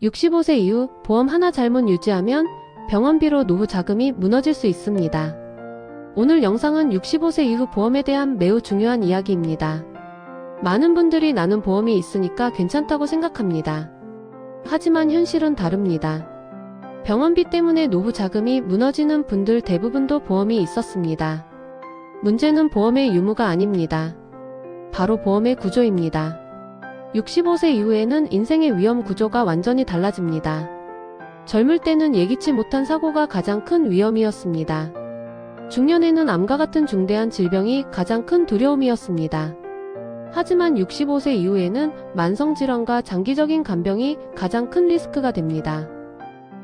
65세 이후 보험 하나 잘못 유지하면 병원비로 노후 자금이 무너질 수 있습니다. 오늘 영상은 65세 이후 보험에 대한 매우 중요한 이야기입니다. 많은 분들이 나는 보험이 있으니까 괜찮다고 생각합니다. 하지만 현실은 다릅니다. 병원비 때문에 노후 자금이 무너지는 분들 대부분도 보험이 있었습니다. 문제는 보험의 유무가 아닙니다. 바로 보험의 구조입니다. 65세 이후에는 인생의 위험 구조가 완전히 달라집니다. 젊을 때는 예기치 못한 사고가 가장 큰 위험이었습니다. 중년에는 암과 같은 중대한 질병이 가장 큰 두려움이었습니다. 하지만 65세 이후에는 만성질환과 장기적인 간병이 가장 큰 리스크가 됩니다.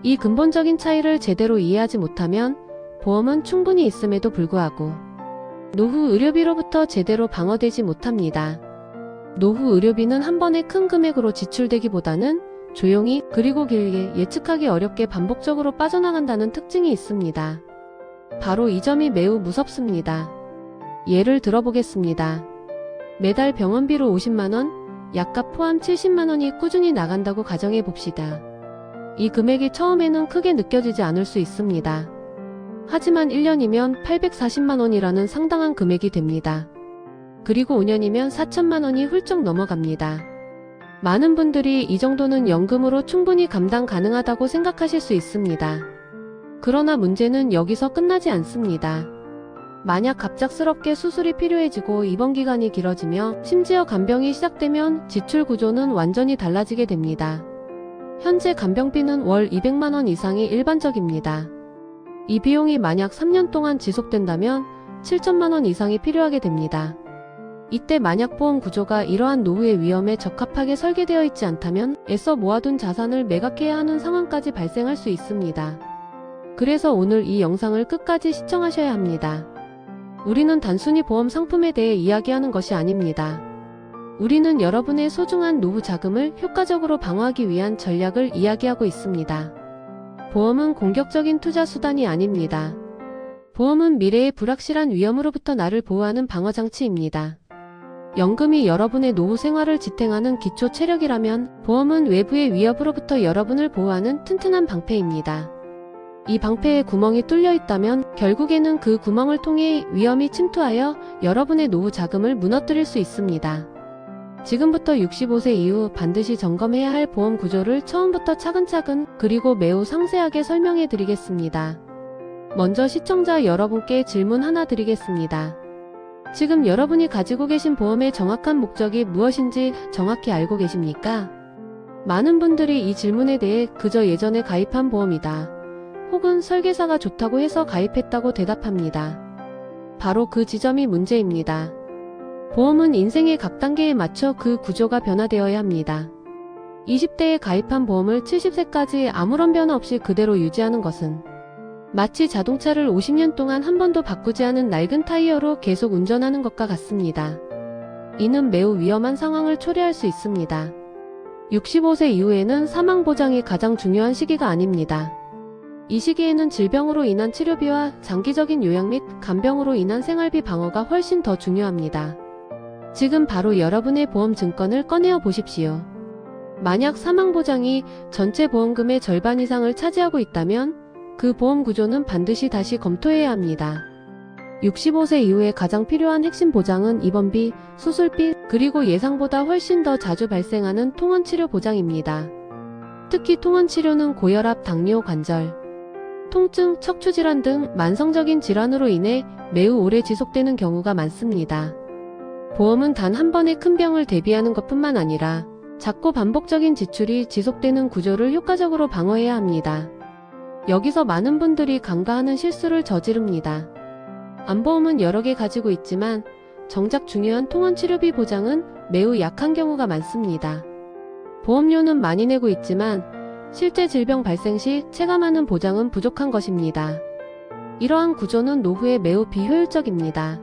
이 근본적인 차이를 제대로 이해하지 못하면 보험은 충분히 있음에도 불구하고 노후 의료비로부터 제대로 방어되지 못합니다. 노후 의료비는 한 번에 큰 금액으로 지출되기보다는 조용히 그리고 길게 예측하기 어렵게 반복적으로 빠져나간다는 특징이 있습니다. 바로 이 점이 매우 무섭습니다. 예를 들어보겠습니다. 매달 병원비로 50만원, 약값 포함 70만원이 꾸준히 나간다고 가정해 봅시다. 이 금액이 처음에는 크게 느껴지지 않을 수 있습니다. 하지만 1년이면 840만원이라는 상당한 금액이 됩니다. 그리고 5년이면 4천만원이 훌쩍 넘어갑니다. 많은 분들이 이 정도는 연금으로 충분히 감당 가능하다고 생각하실 수 있습니다. 그러나 문제는 여기서 끝나지 않습니다. 만약 갑작스럽게 수술이 필요해지고 입원 기간이 길어지며 심지어 간병이 시작되면 지출 구조는 완전히 달라지게 됩니다. 현재 간병비는 월 200만원 이상이 일반적입니다. 이 비용이 만약 3년 동안 지속된다면 7천만원 이상이 필요하게 됩니다. 이때 만약 보험 구조가 이러한 노후의 위험에 적합하게 설계되어 있지 않다면 애써 모아둔 자산을 매각해야 하는 상황까지 발생할 수 있습니다. 그래서 오늘 이 영상을 끝까지 시청하셔야 합니다. 우리는 단순히 보험 상품에 대해 이야기하는 것이 아닙니다. 우리는 여러분의 소중한 노후 자금을 효과적으로 방어하기 위한 전략을 이야기하고 있습니다. 보험은 공격적인 투자 수단이 아닙니다. 보험은 미래의 불확실한 위험으로부터 나를 보호하는 방어장치입니다. 연금이 여러분의 노후 생활을 지탱하는 기초 체력이라면 보험은 외부의 위협으로부터 여러분을 보호하는 튼튼한 방패입니다. 이 방패에 구멍이 뚫려 있다면 결국에는 그 구멍을 통해 위험이 침투하여 여러분의 노후 자금을 무너뜨릴 수 있습니다. 지금부터 65세 이후 반드시 점검해야 할 보험 구조를 처음부터 차근차근 그리고 매우 상세하게 설명해 드리겠습니다. 먼저 시청자 여러분께 질문 하나 드리겠습니다. 지금 여러분이 가지고 계신 보험의 정확한 목적이 무엇인지 정확히 알고 계십니까? 많은 분들이 이 질문에 대해 그저 예전에 가입한 보험이다. 혹은 설계사가 좋다고 해서 가입했다고 대답합니다. 바로 그 지점이 문제입니다. 보험은 인생의 각 단계에 맞춰 그 구조가 변화되어야 합니다. 20대에 가입한 보험을 70세까지 아무런 변화 없이 그대로 유지하는 것은 마치 자동차를 50년 동안 한 번도 바꾸지 않은 낡은 타이어로 계속 운전하는 것과 같습니다. 이는 매우 위험한 상황을 초래할 수 있습니다. 65세 이후에는 사망보장이 가장 중요한 시기가 아닙니다. 이 시기에는 질병으로 인한 치료비와 장기적인 요양 및 간병으로 인한 생활비 방어가 훨씬 더 중요합니다. 지금 바로 여러분의 보험 증권을 꺼내어 보십시오. 만약 사망보장이 전체 보험금의 절반 이상을 차지하고 있다면 그 보험 구조는 반드시 다시 검토해야 합니다. 65세 이후에 가장 필요한 핵심 보장은 입원비, 수술비, 그리고 예상보다 훨씬 더 자주 발생하는 통원치료 보장입니다. 특히 통원치료는 고혈압, 당뇨, 관절, 통증, 척추질환 등 만성적인 질환으로 인해 매우 오래 지속되는 경우가 많습니다. 보험은 단 한 번의 큰 병을 대비하는 것뿐만 아니라 작고 반복적인 지출이 지속되는 구조를 효과적으로 방어해야 합니다. 여기서 많은 분들이 간과하는 실수를 저지릅니다. 암보험은 여러 개 가지고 있지만 정작 중요한 통원치료비 보장은 매우 약한 경우가 많습니다. 보험료는 많이 내고 있지만 실제 질병 발생 시 체감하는 보장은 부족한 것입니다. 이러한 구조는 노후에 매우 비효율적입니다.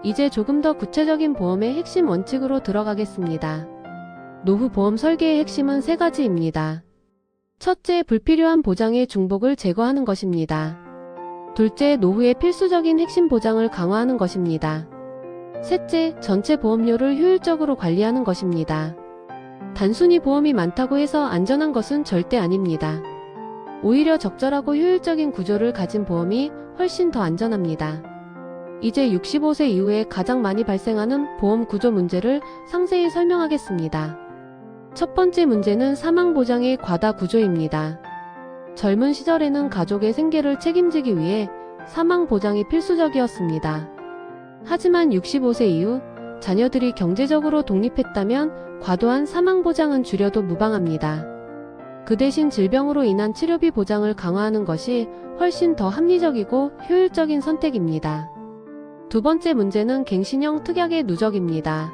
이제 조금 더 구체적인 보험의 핵심 원칙으로 들어가겠습니다. 노후 보험 설계의 핵심은 세 가지입니다. 첫째, 불필요한 보장의 중복을 제거하는 것입니다. 둘째, 노후의 필수적인 핵심 보장을 강화하는 것입니다. 셋째, 전체 보험료를 효율적으로 관리하는 것입니다. 단순히 보험이 많다고 해서 안전한 것은 절대 아닙니다. 오히려 적절하고 효율적인 구조를 가진 보험이 훨씬 더 안전합니다. 이제 65세 이후에 가장 많이 발생하는 보험 구조 문제를 상세히 설명하겠습니다. 첫 번째 문제는 사망보장의 과다 구조입니다. 젊은 시절에는 가족의 생계를 책임지기 위해 사망보장이 필수적이었습니다. 하지만 65세 이후 자녀들이 경제적으로 독립했다면 과도한 사망보장은 줄여도 무방합니다. 그 대신 질병으로 인한 치료비 보장을 강화하는 것이 훨씬 더 합리적이고 효율적인 선택입니다. 두 번째 문제는 갱신형 특약의 누적입니다.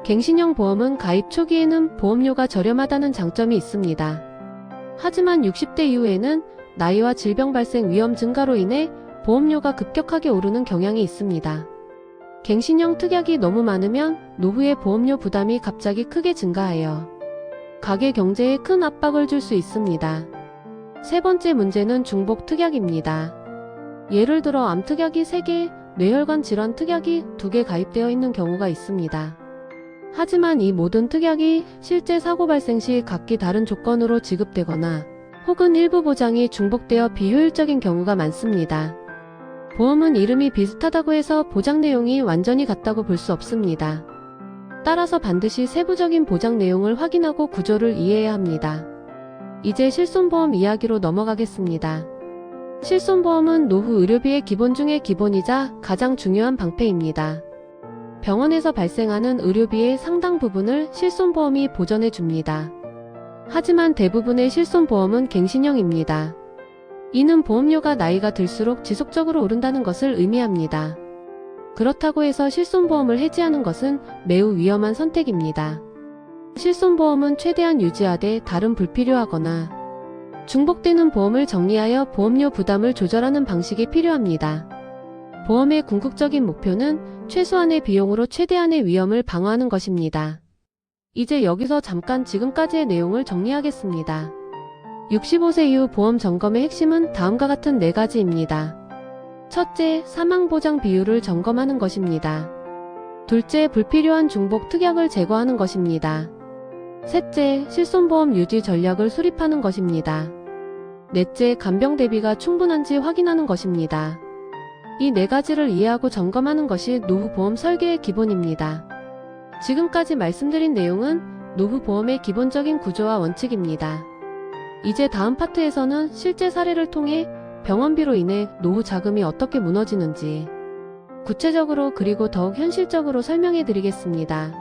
갱신형 보험은 가입 초기에는 보험료가 저렴하다는 장점이 있습니다. 하지만 60대 이후에는 나이와 질병 발생 위험 증가로 인해 보험료가 급격하게 오르는 경향이 있습니다. 갱신형 특약이 너무 많으면 노후의 보험료 부담이 갑자기 크게 증가하여 가계 경제에 큰 압박을 줄 수 있습니다. 세 번째 문제는 중복 특약입니다. 예를 들어 암 특약이 3개, 뇌혈관 질환 특약이 2개 가입되어 있는 경우가 있습니다. 하지만 이 모든 특약이 실제 사고 발생 시 각기 다른 조건으로 지급되거나 혹은 일부 보장이 중복되어 비효율적인 경우가 많습니다. 보험은 이름이 비슷하다고 해서 보장 내용이 완전히 같다고 볼 수 없습니다. 따라서 반드시 세부적인 보장 내용을 확인하고 구조를 이해해야 합니다. 이제 실손보험 이야기로 넘어가겠습니다. 실손보험은 노후 의료비의 기본 중의 기본이자 가장 중요한 방패입니다. 병원에서 발생하는 의료비의 상당 부분을 실손보험이 보전해 줍니다. 하지만 대부분의 실손보험은 갱신형입니다. 이는 보험료가 나이가 들수록 지속적으로 오른다는 것을 의미합니다. 그렇다고 해서 실손보험을 해지하는 것은 매우 위험한 선택입니다. 실손보험은 최대한 유지하되 다른 불필요하거나 중복되는 보험을 정리하여 보험료 부담을 조절하는 방식이 필요합니다. 보험의 궁극적인 목표는 최소한의 비용으로 최대한의 위험을 방어하는 것입니다. 이제 여기서 잠깐 지금까지의 내용을 정리하겠습니다. 65세 이후 보험 점검의 핵심은 다음과 같은 4가지입니다. 첫째, 사망보장 비율을 점검하는 것입니다. 둘째, 불필요한 중복 특약을 제거하는 것입니다. 셋째, 실손보험 유지 전략을 수립하는 것입니다. 넷째, 간병 대비가 충분한지 확인하는 것입니다. 이 4가지를 이해하고 점검하는 것이 노후보험 설계의 기본입니다. 지금까지 말씀드린 내용은 노후보험의 기본적인 구조와 원칙입니다. 이제 다음 파트에서는 실제 사례를 통해 병원비로 인해 노후 자금이 어떻게 무너지는지 구체적으로 그리고 더욱 현실적으로 설명해 드리겠습니다.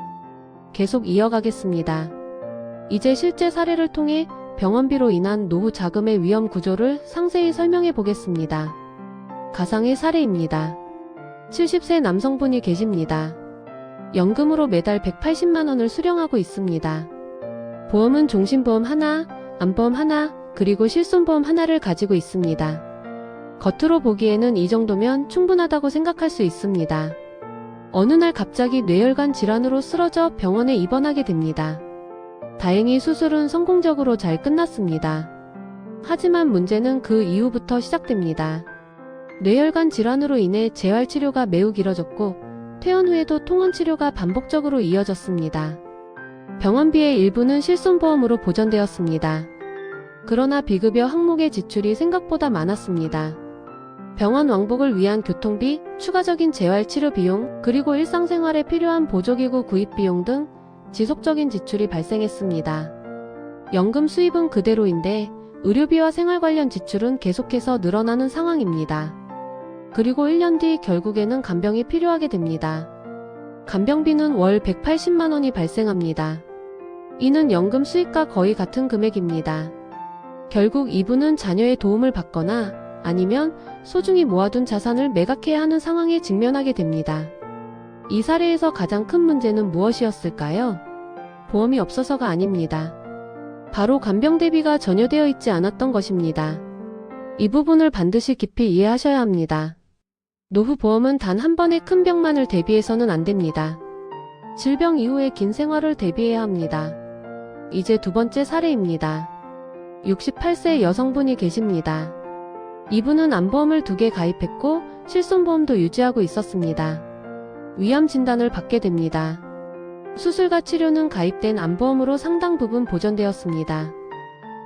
계속 이어가겠습니다. 이제 실제 사례를 통해 병원비로 인한 노후 자금의 위험 구조를 상세히 설명해 보겠습니다. 가상의 사례입니다. 70세 남성분이 계십니다. 연금으로 매달 180만원을 수령하고 있습니다. 보험은 종신보험 하나, 암보험 하나, 그리고 실손보험 하나를 가지고 있습니다. 겉으로 보기에는 이 정도면 충분하다고 생각할 수 있습니다. 어느 날 갑자기 뇌혈관 질환으로 쓰러져 병원에 입원하게 됩니다. 다행히 수술은 성공적으로 잘 끝났습니다. 하지만 문제는 그 이후부터 시작됩니다. 뇌혈관 질환으로 인해 재활치료가 매우 길어졌고 퇴원 후에도 통원치료가 반복적으로 이어졌습니다. 병원비의 일부는 실손보험으로 보전되었습니다. 그러나 비급여 항목의 지출이 생각보다 많았습니다. 병원 왕복을 위한 교통비, 추가적인 재활치료 비용, 그리고 일상생활에 필요한 보조기구 구입 비용 등 지속적인 지출이 발생했습니다. 연금 수입은 그대로인데 의료비와 생활 관련 지출은 계속해서 늘어나는 상황입니다. 그리고 1년 뒤 결국에는 간병이 필요하게 됩니다. 간병비는 월 180만원이 발생합니다. 이는 연금 수익과 거의 같은 금액입니다. 결국 이분은 자녀의 도움을 받거나 아니면 소중히 모아둔 자산을 매각해야 하는 상황에 직면하게 됩니다. 이 사례에서 가장 큰 문제는 무엇이었을까요? 보험이 없어서가 아닙니다. 바로 간병 대비가 전혀 되어 있지 않았던 것입니다. 이 부분을 반드시 깊이 이해하셔야 합니다. 노후 보험은 단 한 번의 큰 병만을 대비해서는 안 됩니다. 질병 이후의 긴 생활을 대비해야 합니다. 이제 두 번째 사례입니다. 68세 여성분이 계십니다. 이분은 암보험을 2개 가입했고 실손보험도 유지하고 있었습니다. 위암 진단을 받게 됩니다. 수술과 치료는 가입된 암보험으로 상당 부분 보전되었습니다.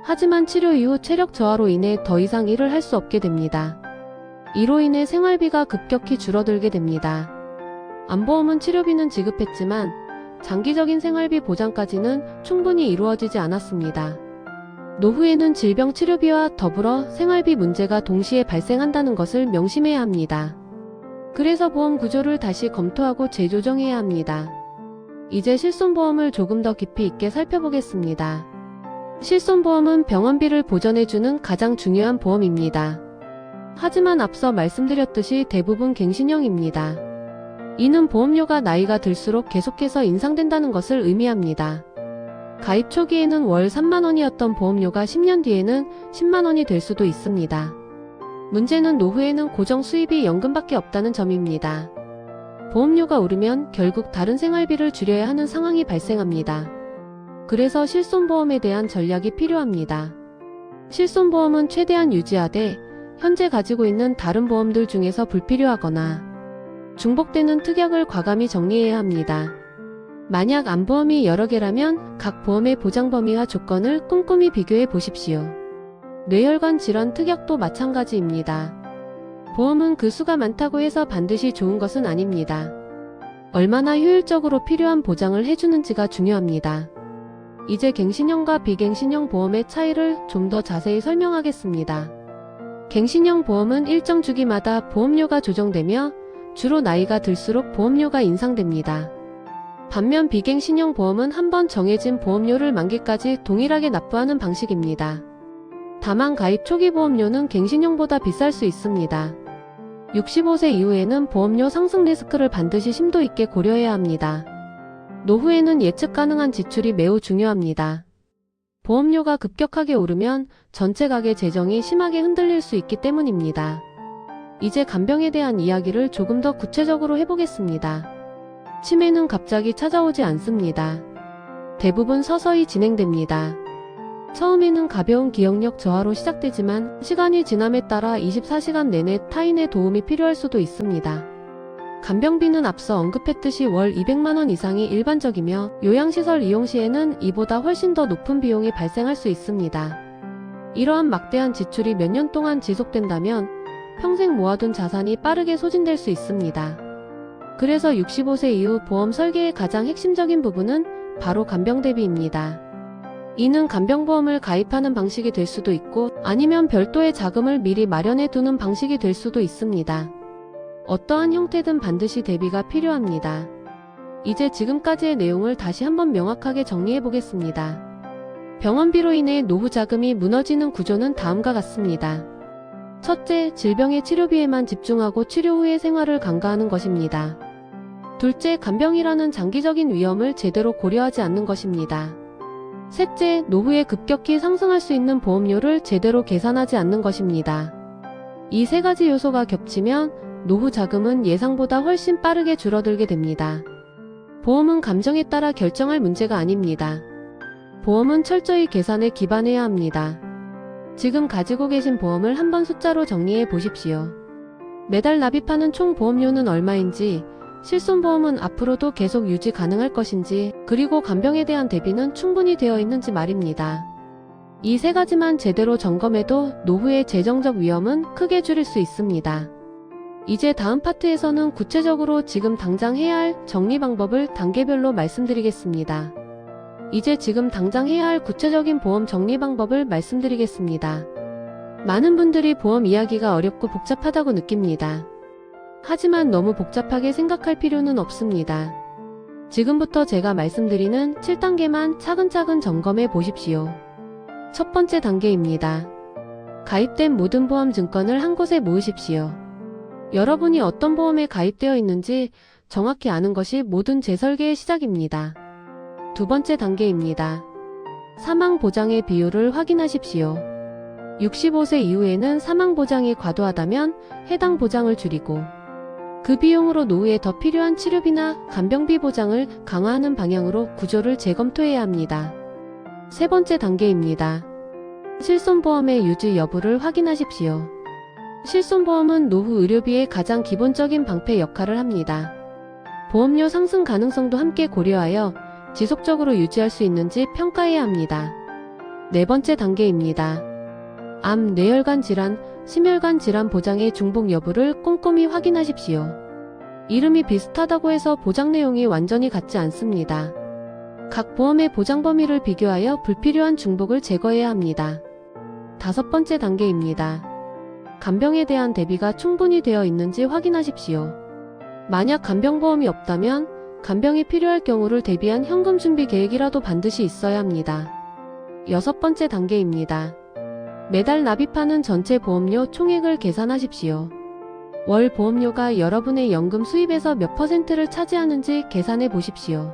하지만 치료 이후 체력 저하로 인해 더 이상 일을 할 수 없게 됩니다. 이로 인해 생활비가 급격히 줄어들게 됩니다. 암보험은 치료비는 지급했지만 장기적인 생활비 보장까지는 충분히 이루어지지 않았습니다. 노후에는 질병 치료비와 더불어 생활비 문제가 동시에 발생한다는 것을 명심해야 합니다. 그래서 보험 구조를 다시 검토하고 재조정해야 합니다. 이제 실손보험을 조금 더 깊이 있게 살펴보겠습니다. 실손보험은 병원비를 보전해주는 가장 중요한 보험입니다. 하지만 앞서 말씀드렸듯이 대부분 갱신형입니다. 이는 보험료가 나이가 들수록 계속해서 인상된다는 것을 의미합니다. 가입 초기에는 월 3만원이었던 보험료가 10년 뒤에는 10만원이 될 수도 있습니다. 문제는 노후에는 고정 수입이 연금밖에 없다는 점입니다. 보험료가 오르면 결국 다른 생활비를 줄여야 하는 상황이 발생합니다. 그래서 실손보험에 대한 전략이 필요합니다. 실손보험은 최대한 유지하되 현재 가지고 있는 다른 보험들 중에서 불필요하거나 중복되는 특약을 과감히 정리해야 합니다. 만약 암보험이 여러 개라면 각 보험의 보장 범위와 조건을 꼼꼼히 비교해 보십시오. 뇌혈관 질환 특약도 마찬가지입니다. 보험은 그 수가 많다고 해서 반드시 좋은 것은 아닙니다. 얼마나 효율적으로 필요한 보장을 해주는지가 중요합니다. 이제 갱신형과 비갱신형 보험의 차이를 좀 더 자세히 설명하겠습니다. 갱신형 보험은 일정 주기마다 보험료가 조정되며 주로 나이가 들수록 보험료가 인상됩니다. 반면 비갱신형 보험은 한번 정해진 보험료를 만기까지 동일하게 납부하는 방식입니다. 다만 가입 초기 보험료는 갱신형보다 비쌀 수 있습니다. 65세 이후에는 보험료 상승 리스크를 반드시 심도 있게 고려해야 합니다. 노후에는 예측 가능한 지출이 매우 중요합니다. 보험료가 급격하게 오르면 전체 가계 재정이 심하게 흔들릴 수 있기 때문입니다. 이제 간병에 대한 이야기를 조금 더 구체적으로 해보겠습니다. 치매는 갑자기 찾아오지 않습니다. 대부분 서서히 진행됩니다. 처음에는 가벼운 기억력 저하로 시작되지만 시간이 지남에 따라 24시간 내내 타인의 도움이 필요할 수도 있습니다. 간병비는 앞서 언급했듯이 월 200만원 이상이 일반적이며 요양시설 이용 시에는 이보다 훨씬 더 높은 비용이 발생할 수 있습니다. 이러한 막대한 지출이 몇 년 동안 지속된다면 평생 모아둔 자산이 빠르게 소진될 수 있습니다. 그래서 65세 이후 보험 설계의 가장 핵심적인 부분은 바로 간병 대비입니다. 이는 간병보험을 가입하는 방식이 될 수도 있고 아니면 별도의 자금을 미리 마련해 두는 방식이 될 수도 있습니다. 어떠한 형태든 반드시 대비가 필요합니다. 이제 지금까지의 내용을 다시 한번 명확하게 정리해 보겠습니다. 병원비로 인해 노후 자금이 무너지는 구조는 다음과 같습니다. 첫째, 질병의 치료비에만 집중하고 치료 후의 생활을 간과하는 것입니다. 둘째, 간병이라는 장기적인 위험을 제대로 고려하지 않는 것입니다. 셋째, 노후에 급격히 상승할 수 있는 보험료를 제대로 계산하지 않는 것입니다. 이 세 가지 요소가 겹치면 노후 자금은 예상보다 훨씬 빠르게 줄어들게 됩니다. 보험은 감정에 따라 결정할 문제가 아닙니다. 보험은 철저히 계산에 기반해야 합니다. 지금 가지고 계신 보험을 한번 숫자로 정리해 보십시오. 매달 납입하는 총 보험료는 얼마인지, 실손보험은 앞으로도 계속 유지 가능할 것인지, 그리고 간병에 대한 대비는 충분히 되어 있는지 말입니다. 이 세 가지만 제대로 점검해도 노후의 재정적 위험은 크게 줄일 수 있습니다. 이제 다음 파트에서는 구체적으로 지금 당장 해야 할 정리 방법을 단계별로 말씀드리겠습니다. 이제 지금 당장 해야 할 구체적인 보험 정리 방법을 말씀드리겠습니다. 많은 분들이 보험 이야기가 어렵고 복잡하다고 느낍니다. 하지만 너무 복잡하게 생각할 필요는 없습니다. 지금부터 제가 말씀드리는 7단계만 차근차근 점검해 보십시오. 첫 번째 단계입니다. 가입된 모든 보험 증권을 한 곳에 모으십시오. 여러분이 어떤 보험에 가입되어 있는지 정확히 아는 것이 모든 재설계의 시작입니다. 두 번째 단계입니다. 사망보장의 비율을 확인하십시오. 65세 이후에는 사망보장이 과도하다면 해당 보장을 줄이고 그 비용으로 노후에 더 필요한 치료비나 간병비 보장을 강화하는 방향으로 구조를 재검토해야 합니다. 세 번째 단계입니다. 실손보험의 유지 여부를 확인하십시오. 실손보험은 노후 의료비의 가장 기본적인 방패 역할을 합니다. 보험료 상승 가능성도 함께 고려하여 지속적으로 유지할 수 있는지 평가해야 합니다. 네 번째 단계입니다. 암, 뇌혈관 질환, 심혈관 질환 보장의 중복 여부를 꼼꼼히 확인하십시오. 이름이 비슷하다고 해서 보장 내용이 완전히 같지 않습니다. 각 보험의 보장 범위를 비교하여 불필요한 중복을 제거해야 합니다. 다섯 번째 단계입니다. 간병에 대한 대비가 충분히 되어 있는지 확인하십시오. 만약 간병보험이 없다면 간병이 필요할 경우를 대비한 현금 준비 계획이라도 반드시 있어야 합니다. 여섯 번째 단계입니다. 매달 납입하는 전체 보험료 총액을 계산하십시오. 월 보험료가 여러분의 연금 수입에서 몇 %를 차지하는지 계산해 보십시오.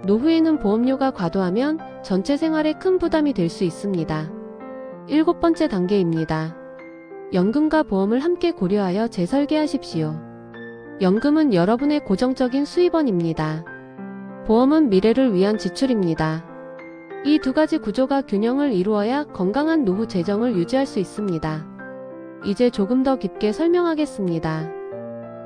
노후에는 보험료가 과도하면 전체 생활에 큰 부담이 될 수 있습니다. 일곱 번째 단계입니다. 연금과 보험을 함께 고려하여 재설계하십시오. 연금은 여러분의 고정적인 수입원입니다. 보험은 미래를 위한 지출입니다. 이 두 가지 구조가 균형을 이루어야 건강한 노후 재정을 유지할 수 있습니다. 이제 조금 더 깊게 설명하겠습니다.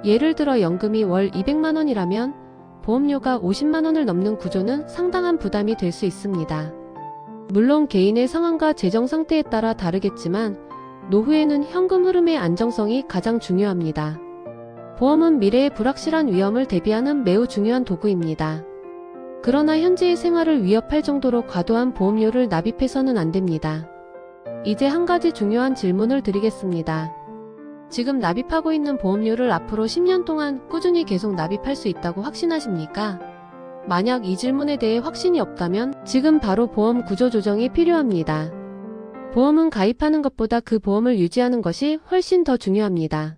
예를 들어 연금이 월 200만원이라면 보험료가 50만원을 넘는 구조는 상당한 부담이 될 수 있습니다. 물론 개인의 상황과 재정 상태에 따라 다르겠지만 노후에는 현금 흐름의 안정성이 가장 중요합니다. 보험은 미래의 불확실한 위험을 대비하는 매우 중요한 도구입니다. 그러나 현재의 생활을 위협할 정도로 과도한 보험료를 납입해서는 안 됩니다. 이제 한 가지 중요한 질문을 드리겠습니다. 지금 납입하고 있는 보험료를 앞으로 10년 동안 꾸준히 계속 납입할 수 있다고 확신하십니까? 만약 이 질문에 대해 확신이 없다면 지금 바로 보험 구조 조정이 필요합니다. 보험은 가입하는 것보다 그 보험을 유지하는 것이 훨씬 더 중요합니다.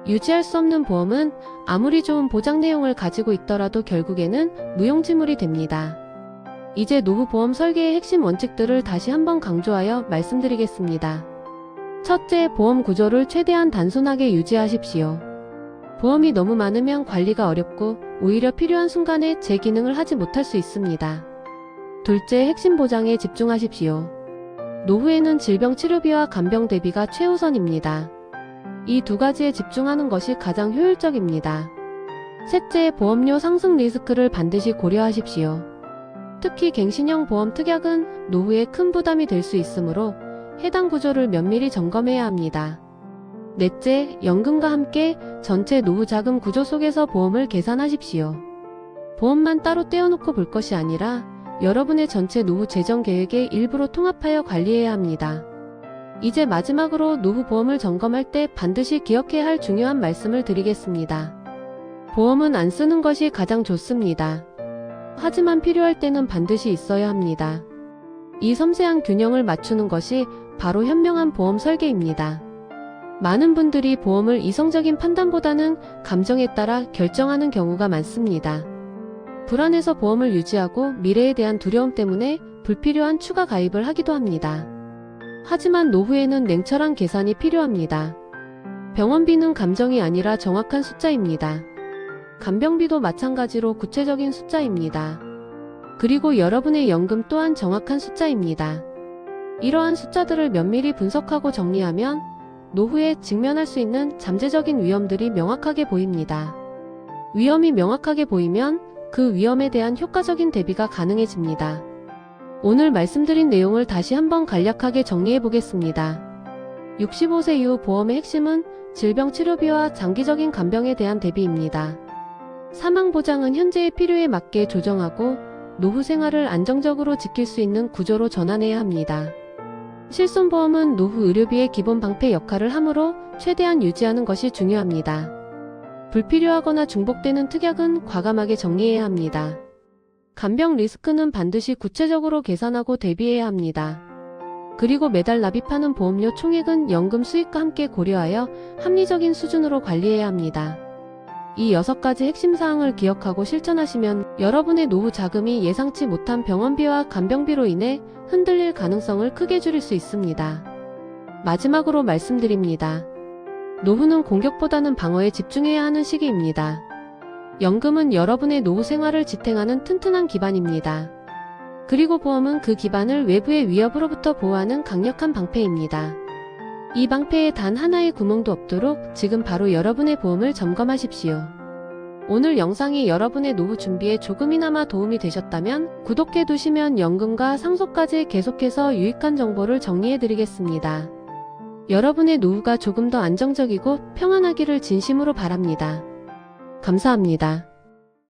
유지할 수 없는 보험은 아무리 좋은 보장 내용을 가지고 있더라도 결국에는 무용지물이 됩니다. 이제 노후 보험 설계의 핵심 원칙들을 다시 한번 강조하여 말씀드리겠습니다. 첫째, 보험 구조를 최대한 단순하게 유지하십시오. 보험이 너무 많으면 관리가 어렵고 오히려 필요한 순간에 제 기능을 하지 못할 수 있습니다. 둘째, 핵심 보장에 집중하십시오. 노후에는 질병 치료비와 간병 대비가 최우선입니다. 이 두 가지에 집중하는 것이 가장 효율적입니다. 셋째, 보험료 상승 리스크를 반드시 고려하십시오. 특히 갱신형 보험 특약은 노후에 큰 부담이 될 수 있으므로 해당 구조를 면밀히 점검해야 합니다. 넷째, 연금과 함께 전체 노후 자금 구조 속에서 보험을 계산하십시오. 보험만 따로 떼어놓고 볼 것이 아니라 여러분의 전체 노후 재정 계획의 일부로 통합하여 관리해야 합니다. 이제 마지막으로 노후 보험을 점검할 때 반드시 기억해야 할 중요한 말씀을 드리겠습니다. 보험은 안 쓰는 것이 가장 좋습니다. 하지만 필요할 때는 반드시 있어야 합니다. 이 섬세한 균형을 맞추는 것이 바로 현명한 보험 설계입니다. 많은 분들이 보험을 이성적인 판단보다는 감정에 따라 결정하는 경우가 많습니다. 불안해서 보험을 유지하고 미래에 대한 두려움 때문에 불필요한 추가 가입을 하기도 합니다. 하지만 노후에는 냉철한 계산이 필요합니다. 병원비는 감정이 아니라 정확한 숫자입니다. 간병비도 마찬가지로 구체적인 숫자입니다. 그리고 여러분의 연금 또한 정확한 숫자입니다. 이러한 숫자들을 면밀히 분석하고 정리하면 노후에 직면할 수 있는 잠재적인 위험들이 명확하게 보입니다. 위험이 명확하게 보이면 그 위험에 대한 효과적인 대비가 가능해집니다. 오늘 말씀드린 내용을 다시 한번 간략하게 정리해 보겠습니다. 65세 이후 보험의 핵심은 질병 치료비와 장기적인 간병에 대한 대비입니다. 사망보장은 현재의 필요에 맞게 조정하고 노후 생활을 안정적으로 지킬 수 있는 구조로 전환해야 합니다. 실손보험은 노후 의료비의 기본 방패 역할을 하므로 최대한 유지하는 것이 중요합니다. 불필요하거나 중복되는 특약은 과감하게 정리해야 합니다. 간병 리스크는 반드시 구체적으로 계산하고 대비해야 합니다. 그리고 매달 납입하는 보험료 총액은 연금 수익과 함께 고려하여 합리적인 수준으로 관리해야 합니다. 이 6가지 핵심 사항을 기억하고 실천하시면 여러분의 노후 자금이 예상치 못한 병원비와 간병비로 인해 흔들릴 가능성을 크게 줄일 수 있습니다. 마지막으로 말씀드립니다. 노후는 공격보다는 방어에 집중해야 하는 시기입니다. 연금은 여러분의 노후 생활을 지탱하는 튼튼한 기반입니다. 그리고 보험은 그 기반을 외부의 위협으로부터 보호하는 강력한 방패입니다. 이 방패에 단 하나의 구멍도 없도록 지금 바로 여러분의 보험을 점검하십시오. 오늘 영상이 여러분의 노후 준비에 조금이나마 도움이 되셨다면 구독해 두시면 연금과 상속까지 계속해서 유익한 정보를 정리해 드리겠습니다. 여러분의 노후가 조금 더 안정적이고 평안하기를 진심으로 바랍니다. 감사합니다.